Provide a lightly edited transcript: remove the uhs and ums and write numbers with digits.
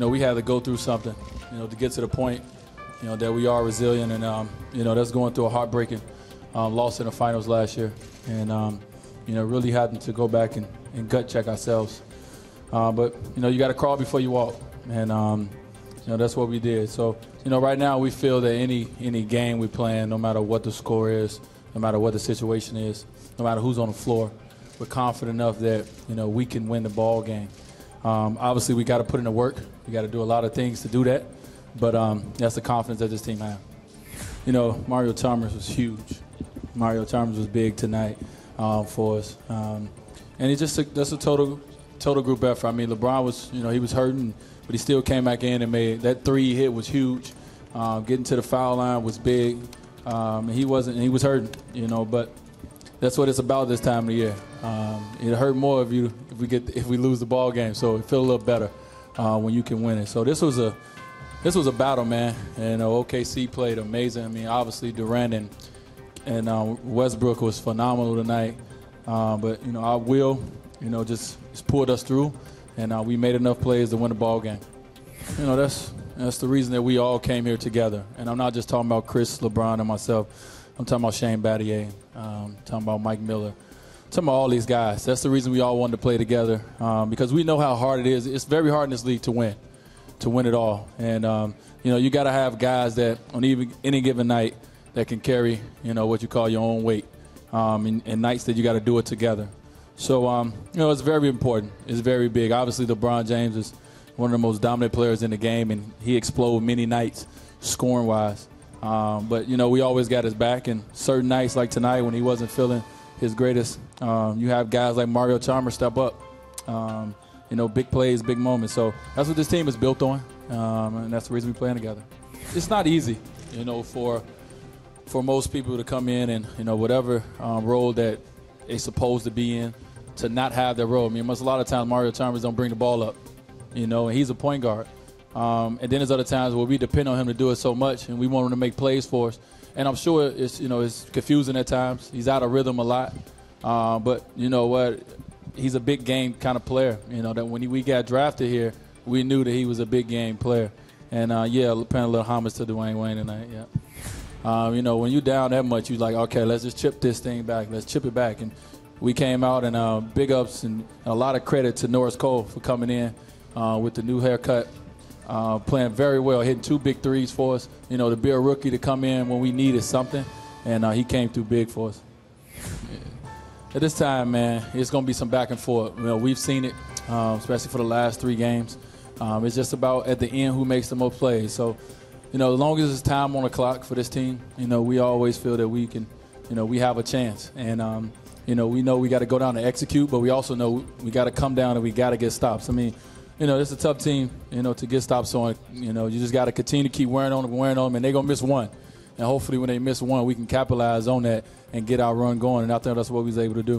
we had to go through something, to get to the point, that we are resilient. And, that's going through a heartbreaking loss in the finals last year. And, really having to go back and gut check ourselves. But, you got to crawl before you walk. And, that's what we did. So, right now we feel that any game we play, no matter what the score is, no matter what the situation is, no matter who's on the floor, we're confident enough that, we can win the ball game. Obviously, we got to put in the work. We got to do a lot of things to do that. But that's the confidence that this team has. Mario Chalmers was huge. Mario Chalmers was big tonight for us. And that's a total group effort. I mean, LeBron was, he was hurting, but he still came back in and made that three he hit was huge. Getting to the foul line was big. And he was hurting, but that's what it's about this time of the year. It hurt more if we lose the ball game. So it feels a little better when you can win it. So this was a battle, man. And OKC played amazing. I mean, obviously Durant and Westbrook was phenomenal tonight. But our will, just pulled us through, and we made enough plays to win the ball game. That's the reason that we all came here together. And I'm not just talking about Chris, LeBron, and myself. I'm talking about Shane Battier, talking about Mike Miller, talking about all these guys. That's the reason we all wanted to play together, because we know how hard it is. It's very hard in this league to win it all. And, you got to have guys that on any given night that can carry, what you call your own weight, and nights that you got to do it together. So, it's very important. It's very big. Obviously, LeBron James is one of the most dominant players in the game, and he exploded many nights scoring-wise. But, we always got his back, and certain nights like tonight when he wasn't feeling his greatest, you have guys like Mario Chalmers step up, big plays, big moments. So that's what this team is built on, and that's the reason we're playing together. It's not easy, for most people to come in and, whatever role that they're supposed to be in, to not have that role. I mean, a lot of times Mario Chalmers don't bring the ball up, and he's a point guard. And then there's other times where we depend on him to do it so much, and we want him to make plays for us. And I'm sure it's confusing at times. He's out of rhythm a lot. But you know what? He's a big game kind of player. That when we got drafted here, we knew that he was a big game player. And, paying a little homage to Dwayne tonight, yeah. When you're down that much, you're like, okay, let's just chip this thing back. Let's chip it back. And we came out, and big ups and a lot of credit to Norris Cole for coming in with the new haircut. Playing very well, hitting 2 big threes for us. To be a rookie to come in when we needed something, and he came through big for us. At this time, man, it's going to be some back and forth. We've seen it, especially for the last 3 games. It's just about at the end who makes the most plays. So, as long as it's time on the clock for this team, we always feel that we can, we have a chance. And, we know we got to go down and execute, but we also know we got to come down and we got to get stops. I mean, it's a tough team, to get stops on. You just got to continue to keep wearing on them, and they're going to miss one. And hopefully when they miss one, we can capitalize on that and get our run going. And I think that's what we was able to do.